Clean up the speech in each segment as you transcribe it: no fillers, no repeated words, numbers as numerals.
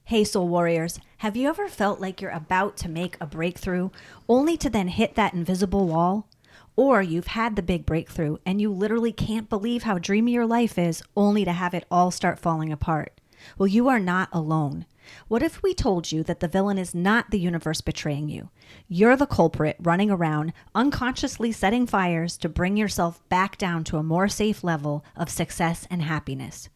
Hey, Soul Warriors, have you ever felt like you're about to make a breakthrough only to then hit that invisible wall? Or you've had the big breakthrough and you literally can't believe how dreamy your life is only to have it all start falling apart? Well, you are not alone. What if we told you that the villain is not the universe betraying you? You're the culprit running around, unconsciously setting fires to bring yourself back down to a more safe level of success and happiness.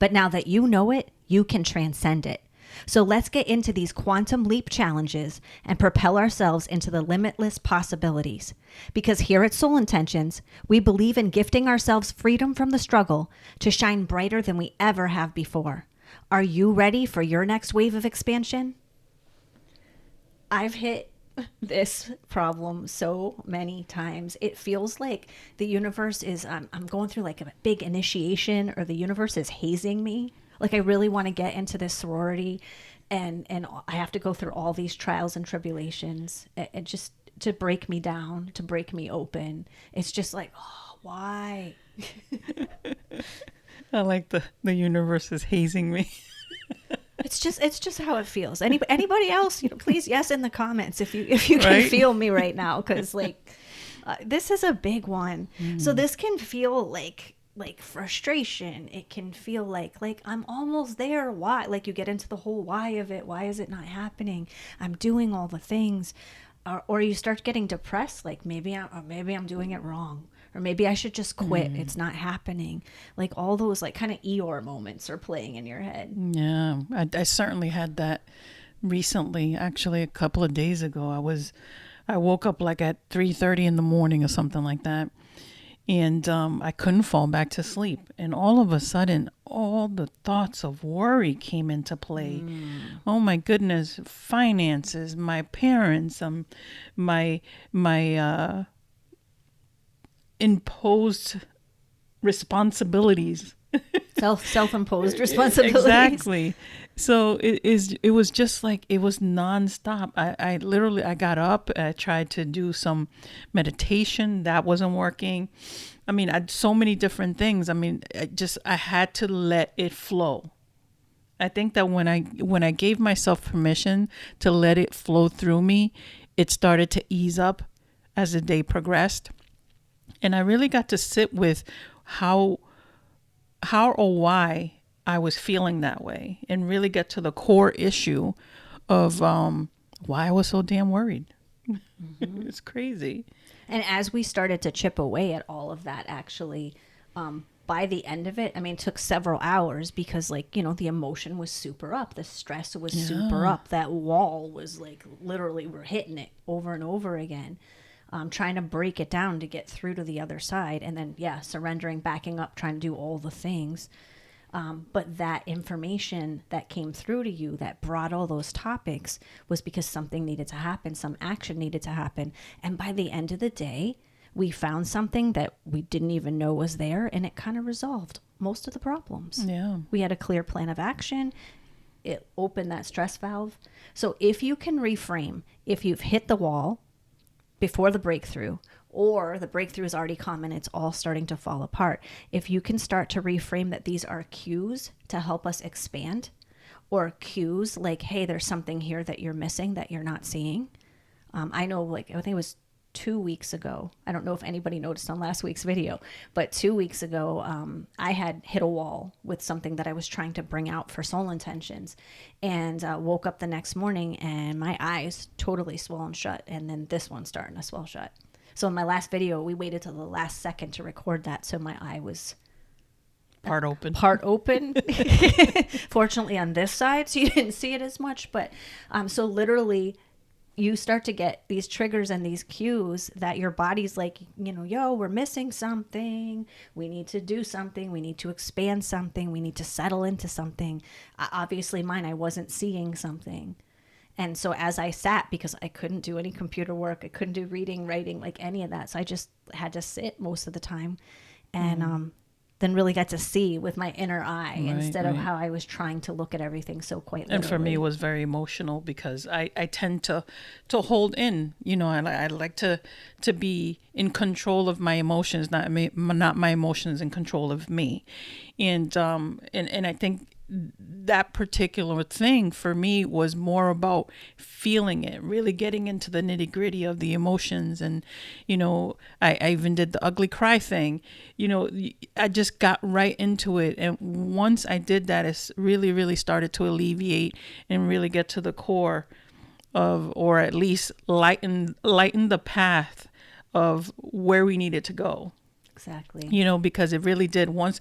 But now that you know it, you can transcend it. So let's get into these quantum leap challenges and propel ourselves into the limitless possibilities. Because here at Soul Intentions, we believe in gifting ourselves freedom from the struggle to shine brighter than we ever have before. Are you ready for your next wave of expansion? I've hit this problem so many times. It feels like the universe is, I'm going through like a big initiation, or the universe is hazing me. Like I really want to get into this sorority, and I have to go through all these trials and tribulations, and just to break me down, to break me open. It's just like, oh, why? I like the universe is hazing me. It's just how it feels. Anybody else, please, yes, in the comments if you can Right? feel me right now, because this is a big one. So this can feel like frustration. It can feel like I'm almost there. Why? Like you get into the whole why of it. Why is it not happening? I'm doing all the things, or you start getting depressed. Like maybe I'm doing it wrong. Or maybe I should just quit. It's not happening. Like all those like kind of Eeyore moments are playing in your head. Yeah, I certainly had that recently. Actually, a couple of days ago, I woke up like at 3:30 in the morning or something like that, and I couldn't fall back to sleep. And all of a sudden, all the thoughts of worry came into play. Oh my goodness, finances, my parents, my imposed responsibilities. Self-imposed responsibilities. Exactly. So it was just like it was nonstop. I literally I got up, I tried to do some meditation, that wasn't working. I mean, I had so many different things. I mean, I had to let it flow. I think that when I gave myself permission to let it flow through me, it started to ease up as the day progressed. And I really got to sit with how or why I was feeling that way, and really get to the core issue of why I was so damn worried. It's crazy. And as we started to chip away at all of that, actually, by the end of it, I mean, it took several hours because, the emotion was super up. The stress was super up. That wall was like literally we're hitting it over and over again. Trying to break it down to get through to the other side. And then, surrendering, backing up, trying to do all the things. But that information that came through to you that brought all those topics was because something needed to happen, some action needed to happen. And by the end of the day, we found something that we didn't even know was there, and it kind of resolved most of the problems. Yeah. We had a clear plan of action. It opened that stress valve. So if you can reframe, if you've hit the wall before the breakthrough, or the breakthrough has already come and it's all starting to fall apart, if you can start to reframe that these are cues to help us expand, or cues like, hey, there's something here that you're missing that you're not seeing. I know, I think it was 2 weeks ago. I don't know if anybody noticed on last week's video, but 2 weeks ago, I had hit a wall with something that I was trying to bring out for Soul Intentions, and woke up the next morning and my eyes totally swollen shut, and then this one starting to swell shut. So in my last video, we waited till the last second to record that, so my eye was Part open. Fortunately on this side, so you didn't see it as much, but so literally you start to get these triggers and these cues that your body's like, yo, we're missing something. We need to do something. We need to expand something. We need to settle into something. Obviously mine, I wasn't seeing something. And so as I sat, because I couldn't do any computer work, I couldn't do reading, writing, like any of that. So I just had to sit most of the time, and then really got to see with my inner eye, instead of how I was trying to look at everything so quite literally. And for me, it was very emotional because I tend to hold in, I like to be in control of my emotions, not my emotions in control of me. And I think that particular thing for me was more about feeling it, really getting into the nitty gritty of the emotions. And, I even did the ugly cry thing. I just got right into it. And once I did that, it's really, really started to alleviate and really get to the core of, or at least lighten the path of where we needed to go. Exactly. Because it really did. Once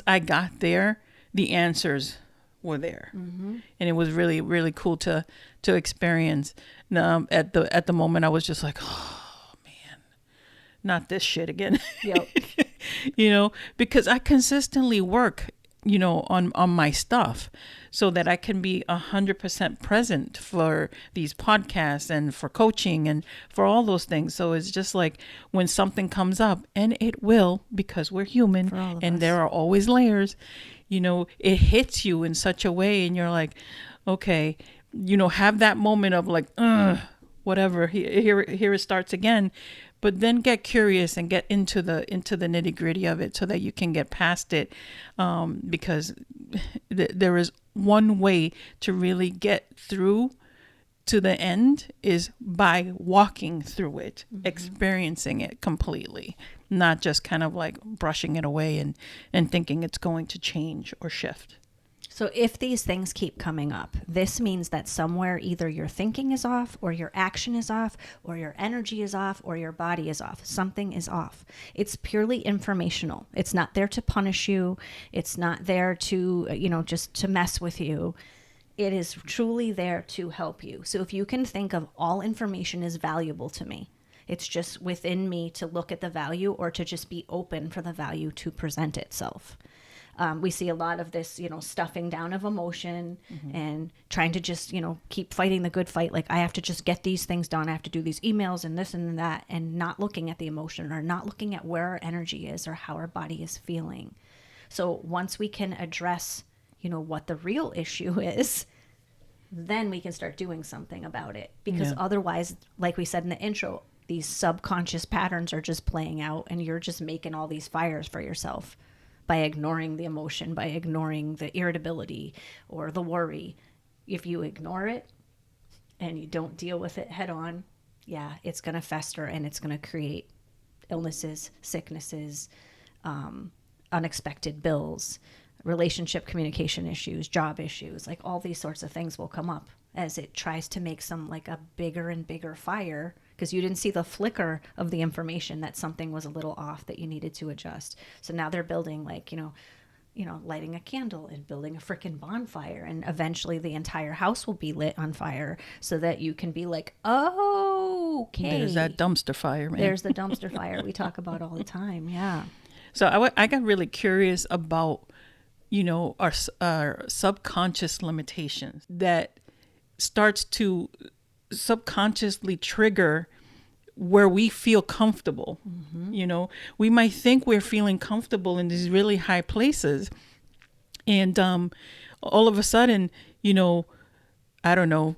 I got there, the answers were there. And it was really, really cool to experience. At the moment, I was just like, oh man, not this shit again. Yep. Because I consistently work, on my stuff so that I can be 100% present for these podcasts and for coaching and for all those things. So it's just like when something comes up, and it will, because we're human and there are always layers, it hits you in such a way, and you're like, okay, have that moment of like, whatever, here it starts again. But then get curious and get into the nitty gritty of it so that you can get past it, because there is one way to really get through to the end is by walking through it, experiencing it completely, not just kind of like brushing it away and thinking it's going to change or shift. So if these things keep coming up, this means that somewhere either your thinking is off, or your action is off, or your energy is off, or your body is off. Something is off. It's purely informational. It's not there to punish you. It's not there to, just to mess with you. It is truly there to help you. So if you can think of all information is valuable to me, it's just within me to look at the value, or to just be open for the value to present itself. We see a lot of this, stuffing down of emotion and trying to just, keep fighting the good fight. Like, I have to just get these things done. I have to do these emails and this and that, and not looking at the emotion, or not looking at where our energy is or how our body is feeling. So once we can address, what the real issue is, then we can start doing something about it. Because otherwise, like we said in the intro, these subconscious patterns are just playing out, and you're just making all these fires for yourself by ignoring the emotion, by ignoring the irritability or the worry. If you ignore it and you don't deal with it head on, it's going to fester, and it's going to create illnesses, sicknesses, unexpected bills, relationship communication issues, job issues, like all these sorts of things will come up as it tries to make some like a bigger and bigger fire, because you didn't see the flicker of the information that something was a little off, that you needed to adjust. So now they're building like, lighting a candle and building a freaking bonfire, and eventually the entire house will be lit on fire, so that you can be like, oh, okay. There's that dumpster fire, man. There's the dumpster fire we talk about all the time. Yeah. So I got really curious about, our subconscious limitations that starts to subconsciously trigger where we feel comfortable. We might think we're feeling comfortable in these really high places, and all of a sudden, I don't know,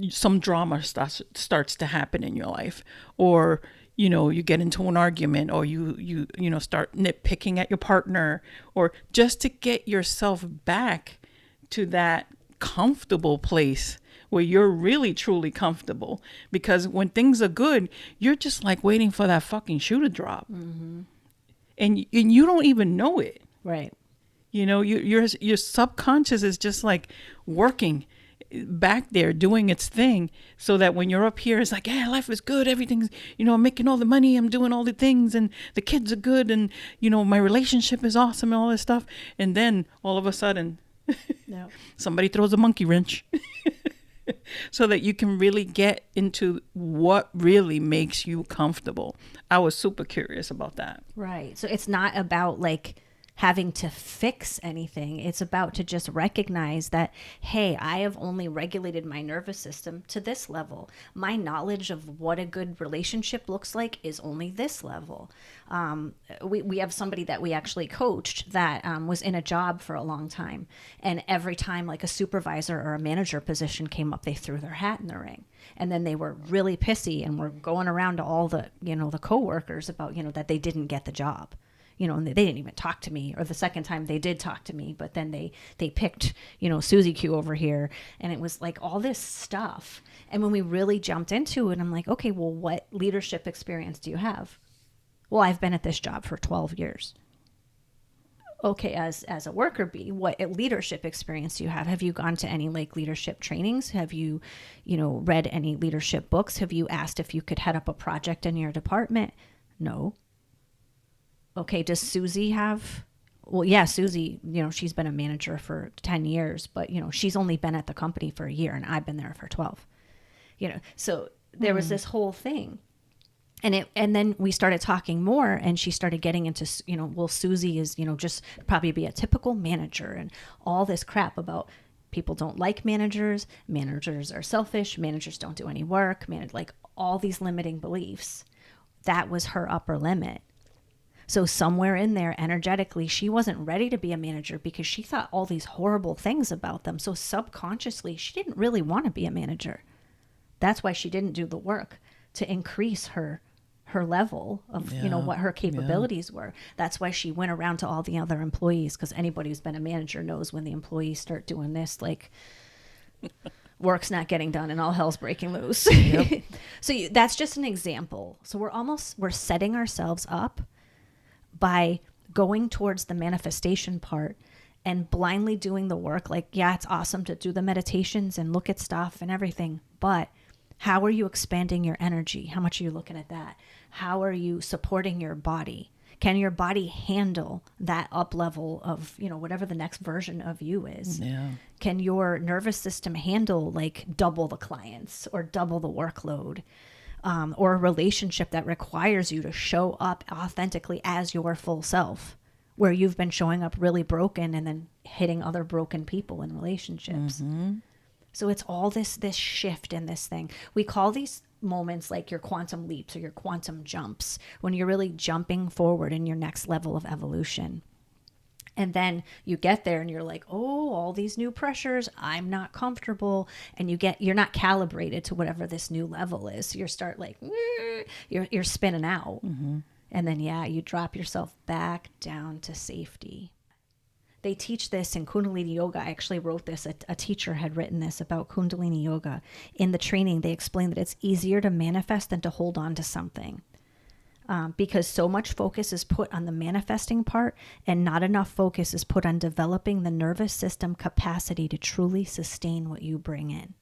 some drama starts to happen in your life, or you get into an argument, or you start nitpicking at your partner, or just to get yourself back to that comfortable place where you're really truly comfortable. Because when things are good, you're just like waiting for that fucking shoe to drop, and you don't even know it. Right. Your subconscious is just like working back there, doing its thing, so that when you're up here, it's like, yeah, life is good, everything's, I'm making all the money, I'm doing all the things, and the kids are good, and my relationship is awesome, and all this stuff. And then all of a sudden, somebody throws a monkey wrench. So that you can really get into what really makes you comfortable. I was super curious about that. Right. So it's not about like having to fix anything. It's about to just recognize that, hey, I have only regulated my nervous system to this level. My knowledge of what a good relationship looks like is only this level. We have somebody that we actually coached that was in a job for a long time. And every time like a supervisor or a manager position came up, they threw their hat in the ring. And then they were really pissy and were going around to all the, the coworkers about, that they didn't get the job. And they didn't even talk to me, or the second time they did talk to me, but then they picked, Susie Q over here. And it was like all this stuff. And when we really jumped into it, I'm like, okay, well, what leadership experience do you have? Well, I've been at this job for 12 years. Okay, as a worker bee, what leadership experience do you have? Have you gone to any like leadership trainings? Have you, read any leadership books? Have you asked if you could head up a project in your department? No. Okay, does Susie have? Well, yeah, Susie, she's been a manager for 10 years, but she's only been at the company for a year, and I've been there for 12. So there was this whole thing. And then we started talking more, and she started getting into, well, Susie is, just probably be a typical manager, and all this crap about people don't like managers are selfish, managers don't do any work, like all these limiting beliefs. That was her upper limit. So somewhere in there, energetically, she wasn't ready to be a manager because she thought all these horrible things about them. So subconsciously, she didn't really want to be a manager. That's why she didn't do the work to increase her level of, what her capabilities were. That's why she went around to all the other employees, because anybody who's been a manager knows when the employees start doing this, like work's not getting done and all hell's breaking loose. Yep. So that's just an example. So we're setting ourselves up by going towards the manifestation part and blindly doing the work. Like, yeah, it's awesome to do the meditations and look at stuff and everything, but how are you expanding your energy? How much are you looking at that? How are you supporting your body? Can your body handle that up level of, whatever the next version of you is? Yeah. Can your nervous system handle like double the clients or double the workload? Or a relationship that requires you to show up authentically as your full self, where you've been showing up really broken and then hitting other broken people in relationships. Mm-hmm. So it's all this shift in this thing. We call these moments like your quantum leaps or your quantum jumps, when you're really jumping forward in your next level of evolution. And then you get there and you're like, oh, all these new pressures, I'm not comfortable. And you're not calibrated to whatever this new level is. So you start like, you're spinning out. Mm-hmm. And then, you drop yourself back down to safety. They teach this in Kundalini Yoga. I actually wrote this. A teacher had written this about Kundalini Yoga. In the training, they explained that it's easier to manifest than to hold on to something. Because so much focus is put on the manifesting part and not enough focus is put on developing the nervous system capacity to truly sustain what you bring in.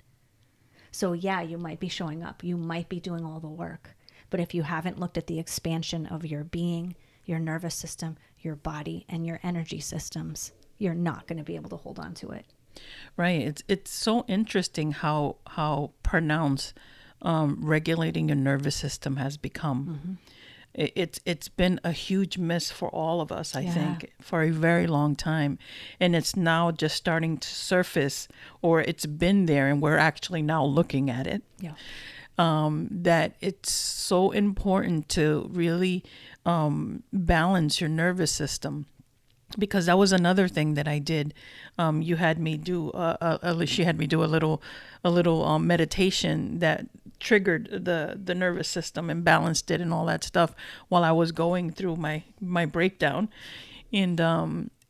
So you might be showing up, you might be doing all the work, but if you haven't looked at the expansion of your being, your nervous system, your body, and your energy systems, you're not going to be able to hold on to it. Right. It's so interesting how pronounced regulating your nervous system has become. Mm-hmm. It's been a huge miss for all of us, I think, for a very long time. And it's now just starting to surface, or it's been there and we're actually now looking at it. Yeah. That it's so important to really balance your nervous system. Because that was another thing that I did. You had me do she had me do a little meditation that triggered the nervous system and balanced it and all that stuff while I was going through my breakdown, and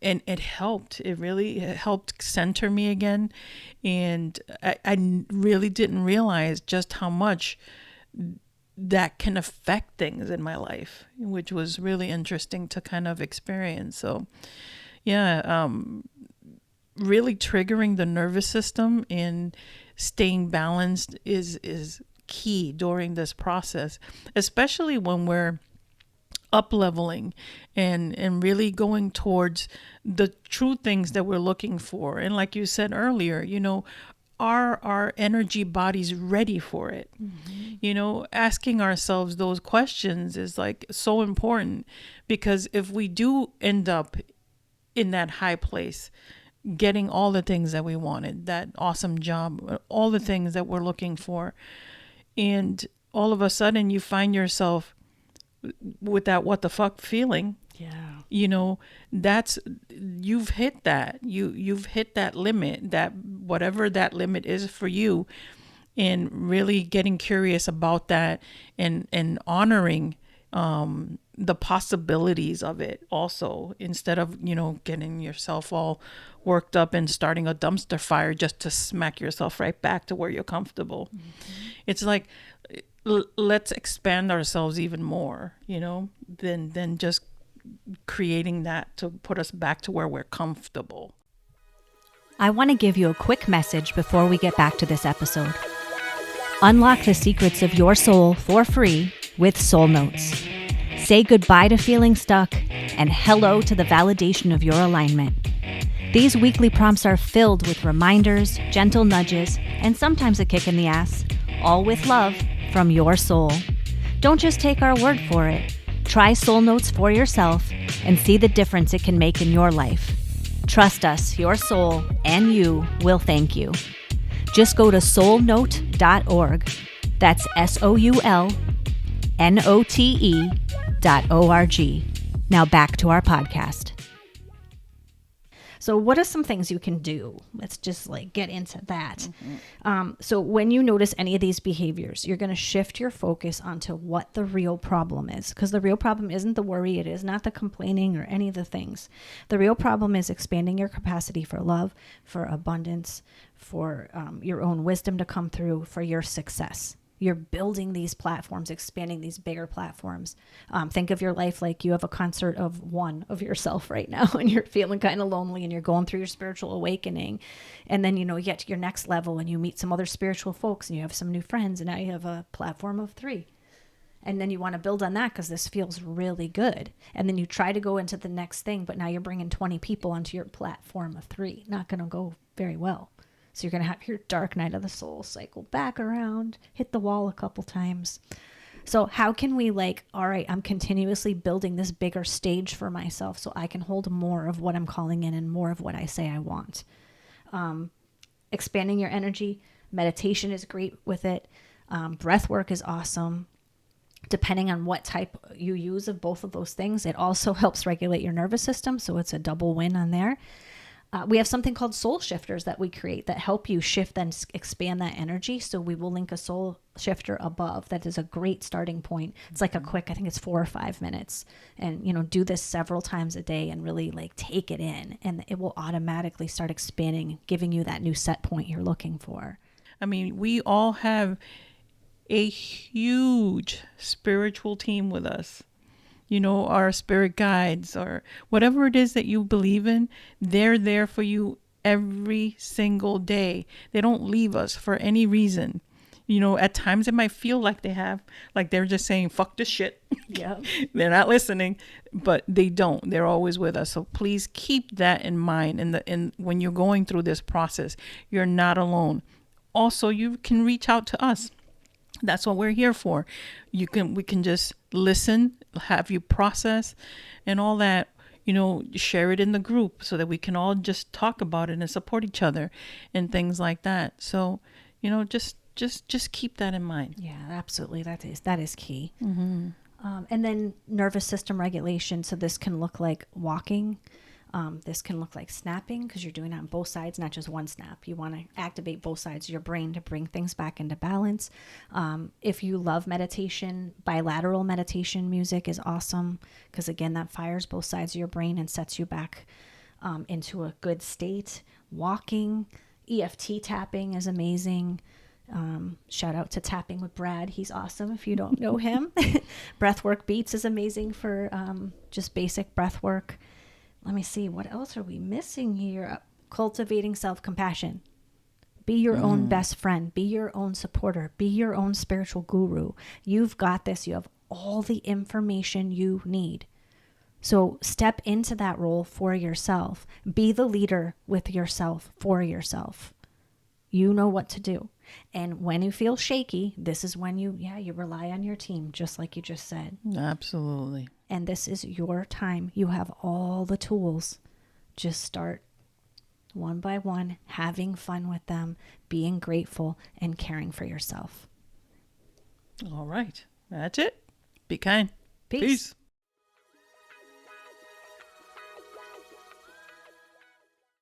it helped. It really helped center me again, and I really didn't realize just how much that can affect things in my life, which was really interesting to kind of experience. So really triggering the nervous system and staying balanced is key during this process, especially when we're up leveling and really going towards the true things that we're looking for. And like you said earlier, are our energy bodies ready for it? Mm-hmm. Asking ourselves those questions is like so important, because if we do end up in that high place, getting all the things that we wanted, that awesome job, all the things that we're looking for, and all of a sudden you find yourself with that what the fuck feeling. That's, you've hit that. You've hit that limit, that whatever that limit is for you, and really getting curious about that and honoring the possibilities of it also, instead of, getting yourself all worked up and starting a dumpster fire just to smack yourself right back to where you're comfortable. It's like, let's expand ourselves even more, than just creating that to put us back to where we're comfortable. I want to give you a quick message before we get back to this episode. Unlock the secrets of your soul for free with Soul Notes. Say goodbye to feeling stuck and hello to the validation of your alignment. These weekly prompts are filled with reminders, gentle nudges, and sometimes a kick in the ass, all with love from your soul. Don't just take our word for it. Try Soul Notes for yourself and see the difference it can make in your life. Trust us, your soul and you will thank you. Just go to soulnote.org. That's SOULNOTE.org. Now back to our podcast. So what are some things you can do? Let's just get into that. So when you notice any of these behaviors, you're going to shift your focus onto what the real problem is, because the real problem isn't the worry. It is not the complaining or any of the things. The real problem is expanding your capacity for love, for abundance, for your own wisdom to come through, for your success. You're building these platforms, expanding these bigger platforms. Think of your life like you have a concert of one of yourself right now, and you're feeling kind of lonely, and you're going through your spiritual awakening. And then, you get to your next level and you meet some other spiritual folks and you have some new friends, and now you have a platform of 3. And then you want to build on that because this feels really good. And then you try to go into the next thing, but now you're bringing 20 people onto your platform of 3. Not going to go very well. So you're going to have your dark night of the soul cycle back around, hit the wall a couple times. So how can we all right, I'm continuously building this bigger stage for myself so I can hold more of what I'm calling in and more of what I say I want. Expanding your energy. Meditation is great with it. Breath work is awesome. Depending on what type you use of both of those things, it also helps regulate your nervous system. So it's a double win on there. We have something called soul shifters that we create that help you shift and expand that energy. So we will link a soul shifter above. That is a great starting point. It's like a quick, I think it's 4 or 5 minutes. And, do this several times a day and really take it in. And it will automatically start expanding, giving you that new set point you're looking for. I mean, we all have a huge spiritual team with us. Our spirit guides or whatever it is that you believe in, they're there for you every single day. They don't leave us for any reason. At times it might feel like they're just saying, fuck this shit. Yeah. They're not listening, but they don't. They're always with us. So please keep that in mind. And when you're going through this process, you're not alone. Also, you can reach out to us. That's what we're here for. We can just listen, have you process and all that, share it in the group so that we can all just talk about it and support each other and things like that. So, just keep that in mind. Yeah, absolutely. That is key. Mm-hmm. And then nervous system regulation. So this can look like walking. This can look like snapping because you're doing it on both sides, not just one snap. You want to activate both sides of your brain to bring things back into balance. If you love meditation, bilateral meditation music is awesome because, again, that fires both sides of your brain and sets you back into a good state. Walking, EFT tapping is amazing. Shout out to Tapping with Brad. He's awesome if you don't know him. Breathwork Beats is amazing for just basic breath work. Let me see, what else are we missing here? Cultivating self-compassion. Be your own best friend. Be your own supporter. Be your own spiritual guru. You've got this. You have all the information you need. So step into that role for yourself. Be the leader with yourself for yourself. You know what to do. And when you feel shaky, this is when you rely on your team, just like you just said. Absolutely. And this is your time. You have all the tools. Just start one by one, having fun with them, being grateful, and caring for yourself. All right. That's it. Be kind. Peace.